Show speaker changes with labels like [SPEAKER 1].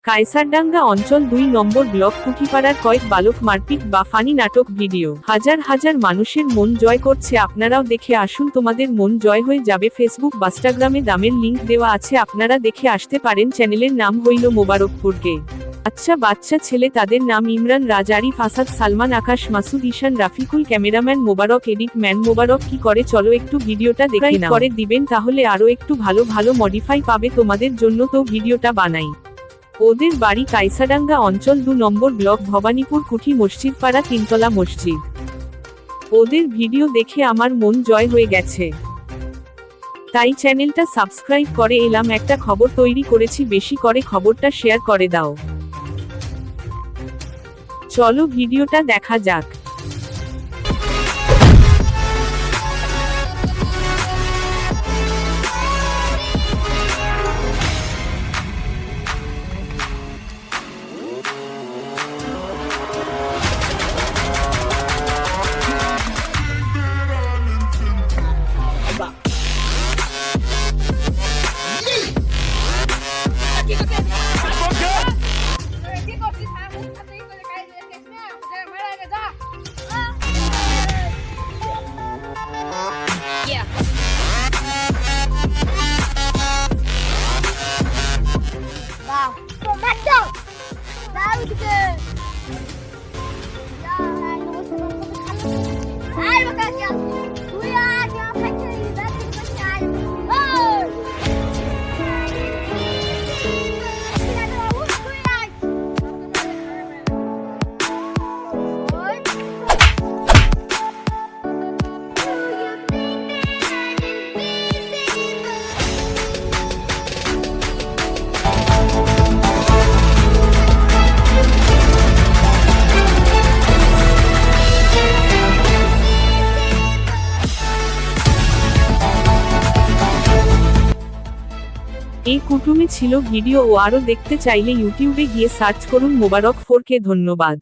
[SPEAKER 1] কায়সারডাঙ্গা অঞ্চল ২ নম্বর ব্লক কুঠিপাড়ার কয়েক বালক মারপিট বা ফানি নাটক ভিডিও হাজার হাজার মানুষের মন জয় করছে। আপনারাও দেখে আসুন, তোমাদের মন জয় হয়ে যাবে। ফেসবুক বাস্টাগ্রামে দামের লিংক দেওয়া আছে, আপনারা দেখে আসতে পারেন। চ্যানেলের নাম হইল মোবারকপুরকে। আচ্ছা বাচ্চা ছেলে, তাদের নাম ইমরান, রাজ, আরিফ, আসাদ, সালমান, আকাশ, মাসুদ, ঈশান, রাফিকুল, ক্যামেরাম্যান মোবারক, এডিট ম্যান মোবারক। কি করে চলো একটু ভিডিওটা দেখে নাও। করে দিবেন তাহলে আরো একটু ভালো ভালো মডিফাই পাবে তোমাদের জন্য, তো ভিডিওটা বানাই। ওদের বাড়ি কায়সারডাঙ্গা অঞ্চল ২ নম্বর ব্লক ভবানীপুর কুঠি মসজিদপাড়া, তিনতলা মসজিদ। ওদের ভিডিও দেখে আমার মন জয় হয়ে গেছে, তাই চ্যানেলটা সাবস্ক্রাইব করে এলাম। একটা খবর তৈরি করেছি, বেশি করে খবরটা শেয়ার করে দাও। চলো ভিডিওটা দেখা যাক। এই কুটুমে ছিল ভিডিও, ও আরো দেখতে চাইলে ইউটিউবে গিয়ে সার্চ করুন মোবারক4কে। ধন্যবাদ।